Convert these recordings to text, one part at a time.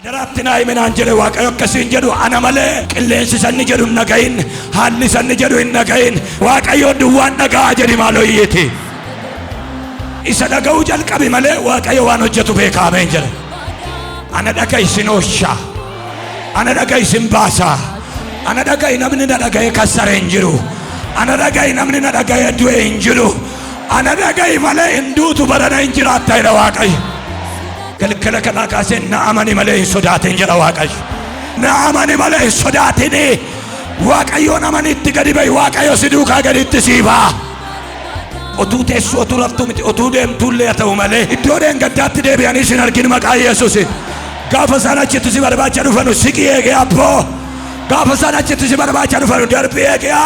Adaraattinaa himinaan jedhe Waaqayyo akkasiin jedhu ana malee qilleensi sanni jedhu hin dhagahin, haalli sanni jedhu hin dhagahin, Waaqayyo duwwaan dhaga'a jedhi maaloo iyyeeti. Isa dhaga'uu jalqabi malee Waaqayyo waan hojjetu beekaa ameen jedhe. Ana dhaga'i sin oolcha, ana dhaga'i sin baasa, ana dhaga'i namni na dhaga'e kassare hin jiru, ana dhaga'i namni na dhaga'e du'e hin jiru, ana dhaga'i malee hin duutu barana hin jiraatta jedha Waaqayyo. Galgala kana kaasee na amani malee hin sodaatin jedha Waaqayyo. Na amani malee hin sodaatini. Waaqayyoon amanitti gadi ba'i, Waaqayyo si duukaa gaditti sii ba'a. Otuu teessu otuu raftu miti, otuu deemtullee haa ta'u malee iddoodhaan gaddaatti deebi'anii sin argin maqaa Yesuusin. Gaafa isaan achitti si barbaacha dhufanu siqi eegee abboo. Gaafa isaan achitti si barbaacha dhufanu darbii eegee.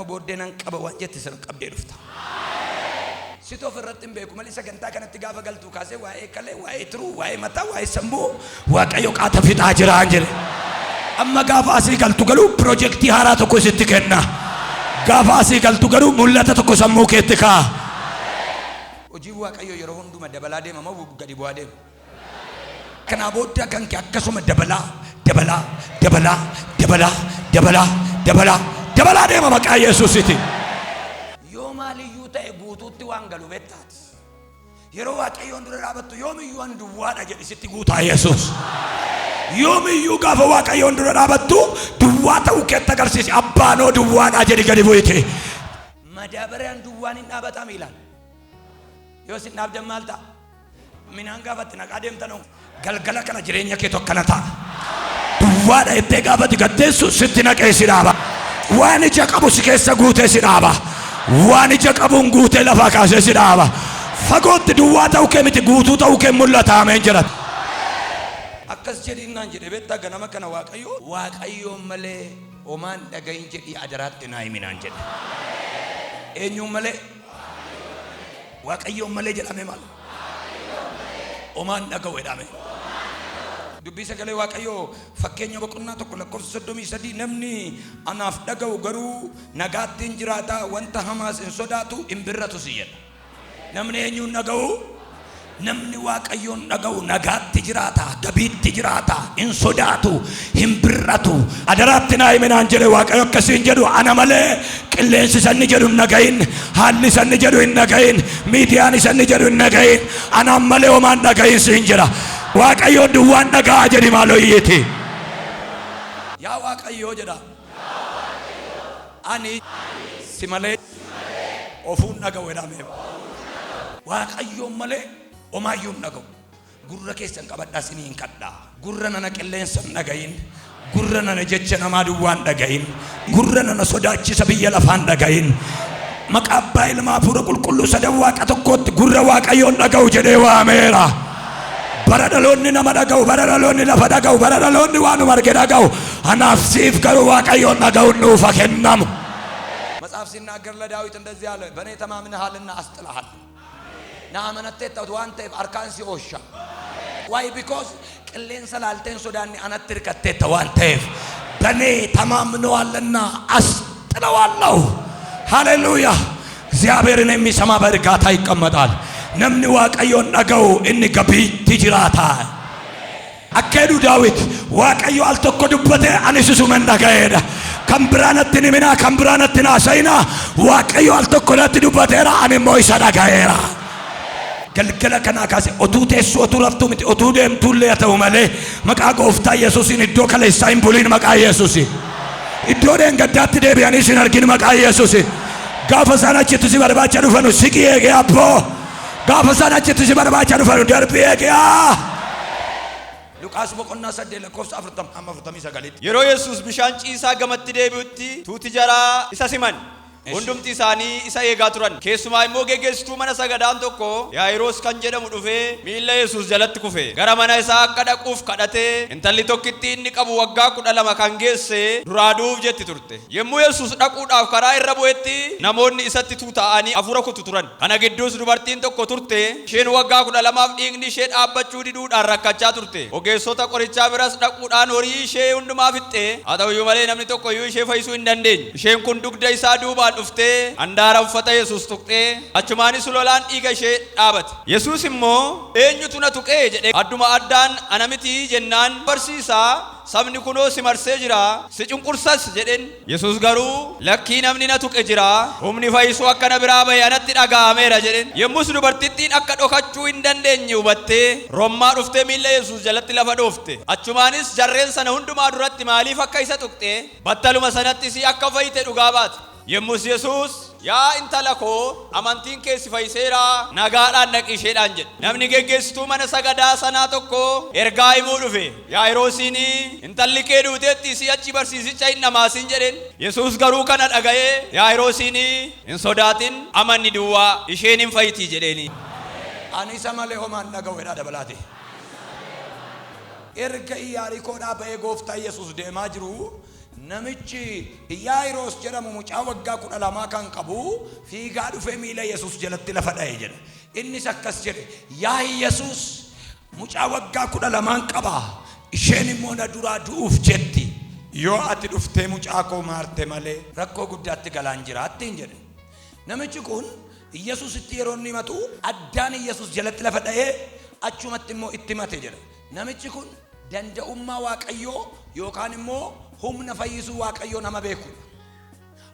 Boodeenan qaba waan jetti sana qabdee dhufta. Sitoo ofirratti hin beeku malee sagantaa kanatti gaafa galtuu kaasee waa'ee kalee, waa'ee turuu, waa'ee mataa, waa'ee sammuu Waaqayyo qaata fixaa jiraan jedhe. Amma gaafa asii galtu garuu piroojeektii haaraa tokko sitti kenna. Gaafa asii galtu garuu mul'ata tokko sammuu keetti kaa'a. Hojii Waaqayyo yeroo hunduma dabalaa deema moo gadi bu'aa deema? Kanaa booda kan kee akkasuma dabalaa deema maqaa Yesuusitti. Yoo maaliyyuu ta'e guutuutti waan galu beektaati. Yeroo Waaqayyoon dura dhaabattu yoomiyyuu an duwwaadha jedhi sitti guutaa Yesuus. Yoomiyyuu gaafa Waaqayyoon dura dhaabattu duwwaa ta'uu keetti agarsiisi. Abbaanoo duwwaadha jedhi gadi bu'ite. Madaabaraan duwwaan hin dhaabatama ilaal. Yoo sin dhaabdan maal ta'a? Minaan gaafatti naqaa deemtanoo galgala kana jireenya kee tokkana ta'a. Duwwaadha ittee gaafatti gaddeessu sitti naqee si dhaaba. Waan ija qabu si keessa guutee si dhaaba. Waan ija qabuun guutee lafaa kaasee si dhaaba. Fagootti duwwaa ta'uu kee miti guutuu ta'uu kee mul'ata ameen jedha. Akkas jedhinnaan jedhe beektaa ganama kana Waaqayyoon malee homaan dhagahin jedhii adaraatti naa himinaan jedhe. Eenyuun malee? Waaqayyoon malee jedhame maal? Homaan dhaga'u jedhame. Dubbii sagalee Waaqayyo fakkeenya boqonnaa tokko lakkoofsa 33 namni anaaf dhaga'u garuu nagaatti hin jiraata wanta hamaas hin sodaatu hin birratu si jedha. Namni eenyuun dhaga'u? Namni Waaqayyoon dhaga'u nagaatti jiraata, gabiitti jiraata, hin sodaatu, hin birratu. Adaraatti naa himinaan jedhe Waaqayyo akkasiin jedhu ana malee qilleensi sanni jedhu hin dhagahin, haalli sanni jedhu hin dhagahin, miidiyaan sanni jedhu hin dhagahin, anaan malee homaan dhagahin siin jedha. Waaqayyo duwwaan dhaga'a jedhi maaloo iyyeeti. Yaa Waaqayyo jedha. Ani si malee ofuun dhaga'u jedhame. Waaqayyoon malee homaayyuu hin dhaga'u. Gurra keessan qabadhaa siniin kadhaa. Gurra nana qilleensa hin dhagahin. Gurra nana jecha namaa duwwaan dhagahin. Gurra nana sodaachisa biyya lafaan dhagahin. Maqaa Abbaa Ilmaa Hafuura Qulqulluu sadan Waaqa tokkotti gurra Waaqayyoon dhaga'u jedhee waameera. Bara dhaloonni nama dhaga'u, bara dhaloonni lafa dhaga'u, bara dhaloonni waanuma arge dhaga'u. Anaaf siif garuu Waaqayyoon dhaga'uun nuuf haa kennamu. መጽሐፍ ሲናገር ለዳዊት እንደዚህ አለ፣ በእኔ ተማምነሃልና አስጥልሃለሁ። ና አመነቴት ዋንተ አርካን ሲኦሻ ዋይ ቢኮዝ ቅሌንሰ ላልቴን ሶዳኒ አነትር ከተተ ዋንተ በእኔ ተማምነዋልና አስጥለዋለሁ። ሃሌሉያ! እግዚአብሔርን የሚሰማ በእርጋታ ይቀመጣል። Namni Waaqayyoon dhaga'u inni gabiitti jiraata. Akkeedu Daawit Waaqayyo al tokko dubbate anis isuman dhaga'eedha. Kan biraanatti himinaa, kan biraanatti haasa'inaa. Waaqayyo al tokko natti dubbateera, ani immoo isa dhaga'eera. Galgala kanaa kaasee otuu teessu otuu raftu miti, otuu deemtullee haa ta'u malee maqaa Gooftaa Yesuusiin iddoo kaleessaa hin buliin maqaa Yesuusiin. Iddoodhaan gaddaatti deebi'anii sin argin maqaa Yesuusiin. Gaafa isaan achitti si barbaacha dhufanu siqi eegee abboo. Gaafa isaan achitti si barbaacha dhufanu darbii eegee. Luqaas boqonnaa 8 lakkoofsa 49 yeroo Yesuus bishaan ciisaa gamatti deebi'utti tuuti jaraa isa siman. hundumti isaanii isa eegaa turan. Keessumaa immoo geggeessituu mana sagadaan tokko Yaa'iroos kan jedhamu dhufee miilla Yesuus jalatti kufe. Gara mana isaa akka dhaquuf kadhatee intalli tokkitti inni qabu waggaa 12 kan geesse duraa du'uuf jetti turte. Yommuu Yesuus dhaquudhaaf karaa irra bu'etti namoonni isatti tuuta'anii hafuura kutu turan. Kana gidduus dubartiin tokko turte. Isheen waggaa 12 dhiigni ishee dhaabbachuu diduudhaan rakkachaa turte. Ogeessota qorichaa biras dhaquudhaan horii ishee hundumaa fixxe. Haa ta'u iyyuu malee namni tokko iyyuu ishee fayyisuu hin dandeenye. Isheen kun dugda isaa duubaan dhuftee handaara uffata Yesuus tuqxee achumaanis lolaan dhiiga ishee dhaabate. Yesuus immoo eenyutu na tuqee jedhe adduma addaan ana miti jennaan barsiisaa sabni kunoo si marsee jira si cunqursas jedhen. Yesuus garuu lakkii namni na tuqe jira humni fayyisuu akka na biraa bahe anatti dhaga'ameera jedhen. Yommus dubartittiin akka dhokachuu hin dandeenye hubattee rommaa dhuftee miilla Yesuus jalatti lafa dhoofte. Achumaanis jarreen sana hundumaa duratti maaliif akka isa tuqxe battaluma sanatti si akka fayyite dhugaa baate. Yommus Yesuus yaa intala koo amantiin kee si fayyiseera nagaadhaan dhaqi isheedhaan jedhe. Namni geggeessituu mana sagadaa sanaa tokko ergaa himuu dhufe. Yaa'iroosiin intalli kee duuteetti si'achi barsiisicha hin dhamaasin jedheen. Yesuus garuu kana dhaga'ee Yaa'iroosiin hin sodaatin amanni duwwaa isheen hin fayyitii jedheeni. Ani isa malee homaan dhaga'uudha dabalaate. Erga Iyaarikoodhaa ba'ee gooftaa Yesuus deemaa jiru namichi Yaa'iroos jedhamu mucaa waggaa 12 kan qabu fiigaa dhufee miila Yesuus jalatti lafa dha'e jedha. Innis akkas jedhe yaa Yesuus mucaa waggaa 12 qaba isheen immoo na duraa du'uuf jetti. Yoo ati dhuftee mucaa koo maarte malee rakkoo guddaatti galaan jiraattiin jedhe. Namichi kun Yesuusitti yeroo inni himatu addaan Yesuus jalatti lafa dha'ee achumatti immoo itti himate jedha. Namichi kun danda'ummaa Waaqayyoo yookaan immoo humna fayyisuu Waaqayyoo nama beeku.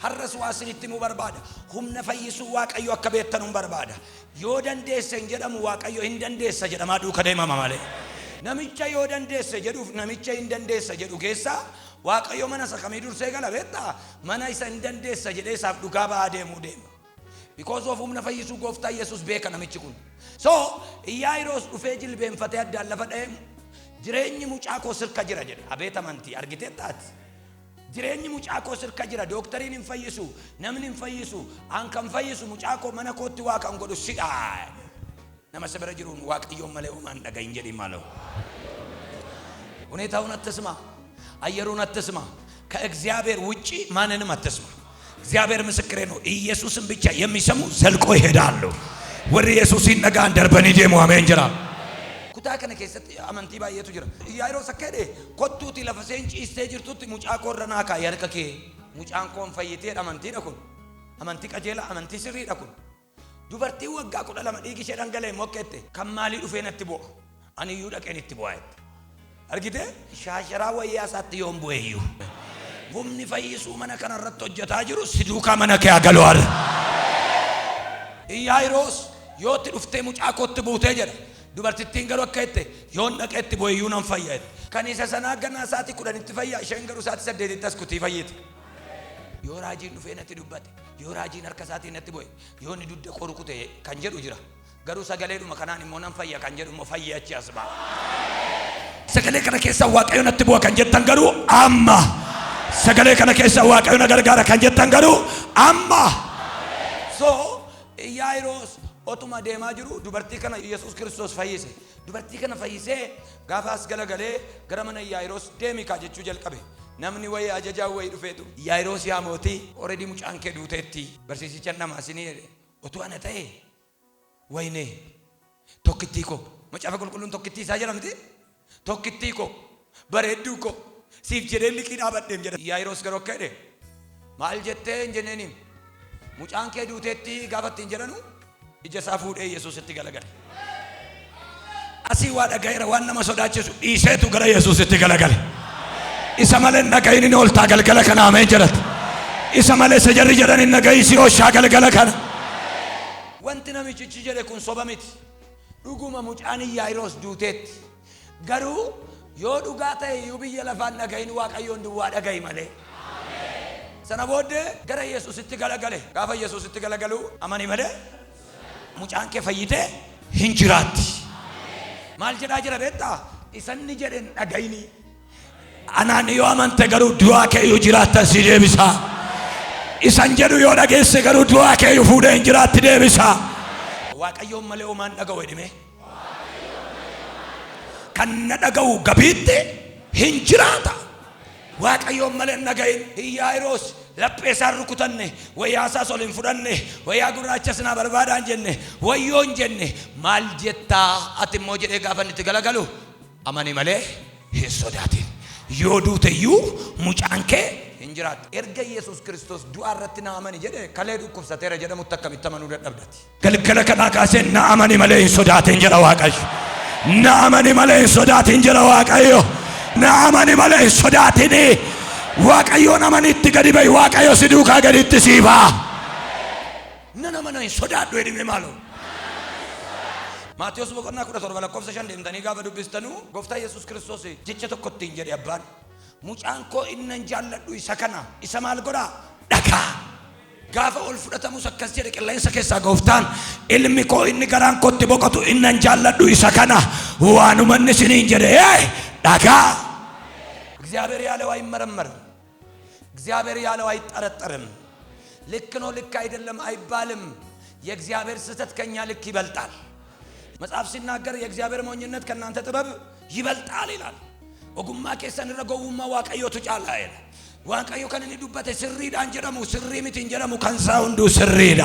Har'as waa isinitti himuu barbaada. Humna fayyisuu Waaqayyoo akka beektan barbaada. Yoo dandeesse hin jedhamu Waaqayyoo hin dandeessa jedhamaa duuka deemama malee. Namicha yoo dandeesse jedhuuf namicha hin dandeessa jedhu keessa Waaqayyoo mana isa kamii dursee gala beektaa? Mana isa hin dandeessa jedhee isaaf dhugaa ba'aa deemuu deema. Because of humna fayyisuu gooftaa Yesuus beeka namichi kun. So Yaa'iroos dhufee jilbeenfatee addaan lafa dha'e jireenyi mucaa koo sirka jira jedhe. Abeet amantii argitee taati. Jireenyi mucaa koo sirka jira. Dooktariin hin fayyisu, namni hin fayyisu, an kan fayyisu mucaa koo mana kootti waa kan godhu sidha. Nama sabira jiruun Waaqayyoon malee homaan dhagahin jedhi maለው. ሁኔታውን አትስማ፣ አየሩን አትስማ። ከእግዚአብሔር ውጪ ማንንም አትስማ። እግዚአብሔር ምስክሬ ነው። ኢየሱስን ብቻ የሚሰሙ ዘልቆ ይሄዳሉ። ወደ ኢየሱስ ይነጋን ደርበን ይደሙ አሜን ጀራ ኩታ ከነ ከሰት አመንቲ ባየቱ ጀራ ያይሮስ አከደ ኮቱቲ ለፈሰን ጪስቴ ጅርቱቲ ሙጫ ኮረና ካ ያርከኬ ሙጫን ኮን ፈይቴ አመንቲ ደኩን አመንቲ ቀጀላ አመንቲ ስሪ ደኩን ዱበርቲ ወጋ ኩዳ ለማዲጊ ሸዳንገለ ሞከቴ ከማሊ ዱፌነቲ ቦ አንዩ ደቀኒቲ ቦአት አርጊቴ ሻሸራ ወያሳት ዮም ቦዩ humni fayyisuu mana kana irratti hojjetaa jiru siduuka mana kee agaluwal. Yaa'iroos yoo itti dhuftee mucaa kootti buutee jedha. Dubartittiin garuu akka jette yoon dhaqeetti booyyuu nan fayyade. Kan isa sanaa ganaa sa'aatii 10 itti fayyaa isheen garuu sa'aatii 8 as kutii fayyite. Yoo raajiin dhufee natti dubbate yoo raajiin harka isaatiin natti bu'e yoo ni dudda qoru kutee kan jedhu jira. Garuu sagaleedhuma kanaan immoo nan fayya kan jedhu immoo fayyee achi as ba'a. Sagalee kana keessa Waaqayyo natti bu'a kan jettan garuu amma. Sagalee kana keessa Waaqayyo na gargaara kan jettan garuu amma. So Yaa'iroos otuma deemaa jiru dubartii kana Yesuus Kiristoos fayyise. Dubartii kana fayyisee gaafaas galagalee gara mana Yaa'iroos deemi kaa jechuu jalqabe. Namni wayii ajajaa wayii dhufeetu Yaa'iroos yaa mootii already mucaan kee duuteetti barsiisicha namaasinii otuu ana ta'e wayne tokkittii koo macaafa qulqulluun tokkittii isaa jedhamti tokkittii koo bareedduu koo siif jedhee liqii dhaabadheem jedha. Yaa'iroos garuu akka jedhe maal jettee hin jenneeniin mucaan kee duuteetti gaafattiin jedhanu ija isaa fuudhee Yesuusitti galagale. Asii waa dhagayeera waan nama sodaachisu dhiiseetu gara Yesuusitti galagale. Isa malee dhagayin inni oltaa galgala kana ameen jedhate. Isa malee isa jarri jedhan hin dhagayisi ooshaa galgala kana. Wanti namichichi jedhe kun soba miti. Dhuguma mucaan Yaa'iroos duuteetti garuu yoo dhugaa ta'e iyyuu biyya lafaan dhagayin Waaqayyoon duwwaa dhagayi malee. Sana booddee gara Yesuusitti galagale. Gaafa Yesuusitti galagalu amani malee mucaan kee fayyitee hin jiraatti. Maal jedhaa jira beektaa? Isanni jedhen dhagayini. Anaan yoo amante garuu du'aa kee yoo jiraatta si deebisa. isan jedhu yoo dhageesse garuu du'aa kee fuudhee injiraatti deebisa. Waaqayyoon malee homaan dhaga'u jedhime. Kan na dhaga'u gabiitti hin jiraata. Waaqayyoon malee dhaga'in Iyaa'iroos laphee isaa rukutanne wayyaa isaa ol hin fudhanne wayyaa gurraacha sinaa barbaadaan jenne wayyoon jenne maal jettaa ati immoo jedhee gaafa itti galagalu amani malee hin sodaatin. Yoo duute iyyuu mucaan kee hin jiraatu. Erga Yesuus Kiristoos du'a irratti na amani jedhe kalee dhukkubsateera jedhamutti akkamitti amanuu dadhabdati. Galgala kanaa kaasee na amani malee hin sodaatin jedha Waaqayyo. Na amani malee hin sodaatin jedha Waaqayyo. Na amani malee hin sodaatin. Waaqayyoon amanitti gadi ba'i. Waaqayyo si duukaa gaditti sii ba'a. Nan amana hin sodaadhu jedhime maaloo. Maatiyos boqonnaa 17 lakkoofsa 5 deemtanii gaafa dubbistanuu gooftaa Yesuus Kiristoos jecha tokkotti hin jedhe abbaan mucaan koo innan jaalladhu isa kana isa maal godhaa dhagaa. Gaafa ol fudhatamus akkas jedhe qilleensa keessaa gooftaan ilmi koo inni garaan kootti boqotu innan jaalladhu isa kana waanuma inni isiniin jedhe dhagaa. እግዚአብሔር ያለው አይመረመርም። እግዚአብሔር ያለው አይጠረጠርም። ልክ ነው ልክ አይደለም አይባልም። የእግዚአብሔር ስህተት ከኛ ልክ ይበልጣል። መጽሐፍ ሲናገር የእግዚአብሔር ሞኝነት ከናንተ ጥበብ ይበልጣል ይላል። ኦጉማ ከሰን ረጎውማ ዋቀዮቱ ጫላ ይላል። ዋቀዮ ከነኒ ዱበተ ስሪዳ እንጀረሙ ስሪሚት እንጀረሙ ካንሳውንዱ ስሪዳ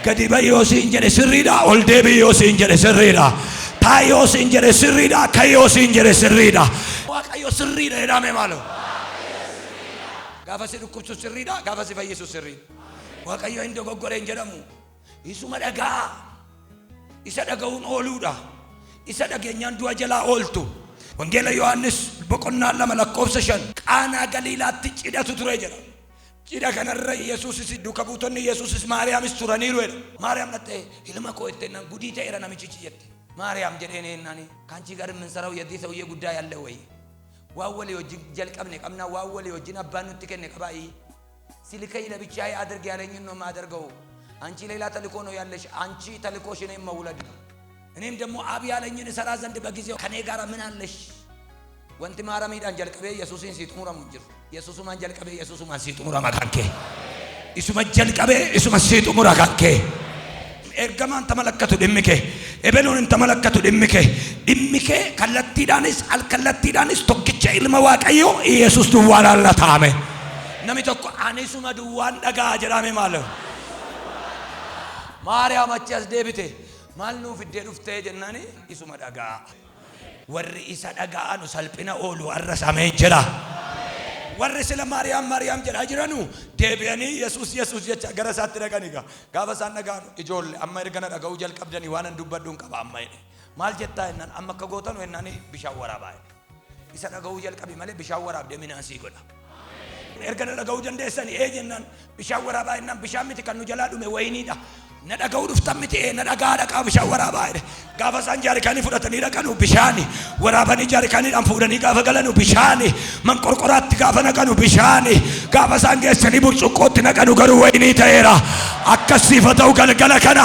ገዲበዮሲ እንጀረ ስሪዳ ኦልዴቢዮሲ እንጀረ ስሪዳ ታዮሲ እንጀረ ስሪዳ ካዮሲ እንጀረ ስሪዳ ዋቀዮ ስሪዳ ዳሜ ማለው ጋፋሲ ዱኩሱ ስሪዳ ጋፋሲ ፈየሱ ስሪዳ ዋቀዮ እንደ ጎጎረ እንጀረሙ ይሱ መደጋ isa dhaga'uun ooluudha. Isa dhageenyaan du'a jalaa ooltu. Wangeela Yohaannis boqonnaa 2 lakkoofsa 5 qaanaa Galiilaatti cidhatu ture jedha. Cidha kanarra Yesuusis duuka buutonni Yesuusis Maariyaamis turaniiru jedha. Maariyaam dhattee ilma koo itteennan gudii ta'eera namichichi jette. Maariyaam jedheen eennaani kaanchi garin min sarau yeddii sawiyee guddaa yalle wayi. Waan walii wajjin jalqabne qabnaa waan walii wajjin abbaan nutti kenne qabaayi. Silikay ለብቻዬ አድርግ ያለኝን ነው የማደርገው. አንቺ ሌላ ተልኮ ነው ያለሽ አንቺ ተልኮሽ ነው መውለድ ነው እኔም ደግሞ አብ ያለኝን ሰራ ዘንድ በጊዜው ከኔ ጋር ምን አለሽ ወንት ማራሚድ አንጀልቀበ ኢየሱስን ሲጥሙራ ሙጅር ኢየሱስ ማንጀልቀበ ኢየሱስ ማን ሲጥሙራ ማካንከ ኢየሱስ ማንጀልቀበ ኢየሱስ ማን ሲጥሙራ ካንከ ኤርገማን ተመለከቱ ድምከ ኤበሉን ተመለከቱ ድምከ ከለቲዳንስ አልከለቲዳንስ ቶክቸ ኢልማ ዋቀዮ ኢየሱስ ዱዋላላ ታመ ነሚቶኮ አኔሱ መዱዋን ደጋ ጀራሜ ማለት ማርያም አቻስ ደብቴ ማልኑ ፍዴ ዱፍቴ ጀናኒ ኢሱ መዳጋ ወሪ ኢሳ ዳጋኑ ሰልጵና ኦሉ አረሳሜ ጀራ ወሪ ስለ ማርያም ጀራ ጅራኑ ደብያኒ ኢየሱስ ጀቻ ገረሳት ደጋኒጋ ጋበሳን ደጋኑ ኢጆል አማይ ደገና ዳጋው ጀል ቀብደኒ ዋነን ዱበዱን ቀባ አማይ ማል ጀታ እናን አማ ከጎተን ወናኒ ቢሻወራ ባይ ኢሳ ዳጋው ጀል ቀቢ ማለ ቢሻወራ ደሚናሲ ጎዳ ኤርገና ዳጋው ጀንደሰኒ ኤጀናን ቢሻወራ ባይና ቢሻሚት ከኑ ጀላዱሜ ወይኒዳ nadagau duftamite nadaga daqa bishaan waraabaa gaafa san jaarikanii fudhatanii dhaqanu bishaani waraabanii jaarikaniidhaan fuudhanii gaafa galanu bishaani manqorqoraatti gaafa naqanu bishaani gaafa san geessanii burcuqqootti naqanu garuu waynii ta'eera akkasiifa ta'u galgala kana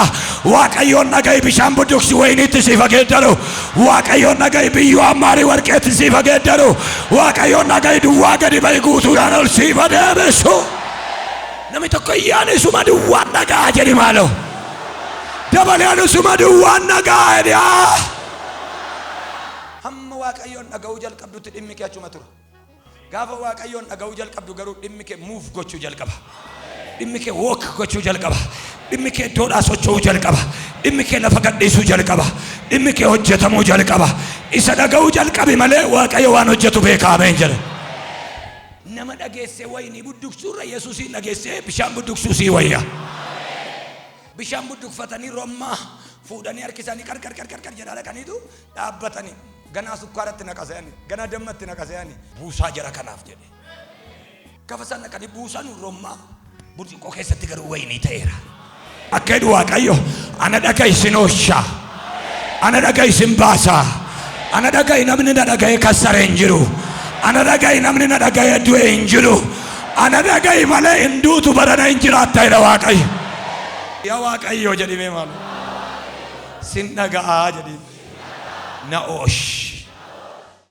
waaqayyoon dhaga'i bishaan budduqsi wayniitti siifa geeddaru waaqayyoon dhaga'i biyyoo ammaarii warqeetti siifa geeddaru waaqayyoon dhaga'i duwwaa gadi ba'i guutuudhaan ol siifa deebisu namni tokko iyyaan isuma duwwaan dhagaa jedhi maaloo dabalaan isuma duwwaan dhagaa jedhi hamma waaqayyoon dhaga'uu jalqabdutti dhimmi kee achuma tura gaafa waaqayyoon dhaga'uu jalqabdu garuu dhimmi kee muuf gochuu jalqaba dhimmi kee wook gochuu jalqaba dhimmi kee doodhaa socho'uu jalqaba dhimmi kee lafa gadhiisuu jalqaba dhimmi kee hojjetamuu jalqaba isa dhaga'uu jalqabi malee waaqayyo waan hojjetu beekaa ameen jedhe nama dhageesse wayni budduqsuurra Yesuusin dhageesse bishaan budduqsuusii wayya bishaan budduqfatanii rommaa fuudhanii harkisanii qarqar jedhaa dhaqaniitu dhaabbatanii ganaa sukkaaratti naqasanii ganaa dammatti naqasanii buusaa jara kanaaf jedhe gaafa isaan dhaqanii buusan rommaa burcuqqoo keessatti garuu waynii ta'eera akka jedhu waaqayyo ana dhaga'i isin oolchaa ana dhaga'i isin baasaa ana dhaga'i namni na dhaga'e kassare hin jiru ana dhaga'i namni na dhaga'e du'e hin jiru ana dhaga'i malee hin duutu barana hin jiraatta jedha waaqayyo yaa waaqayyo jedhime maal sin dhaga'aa jedhi na oosh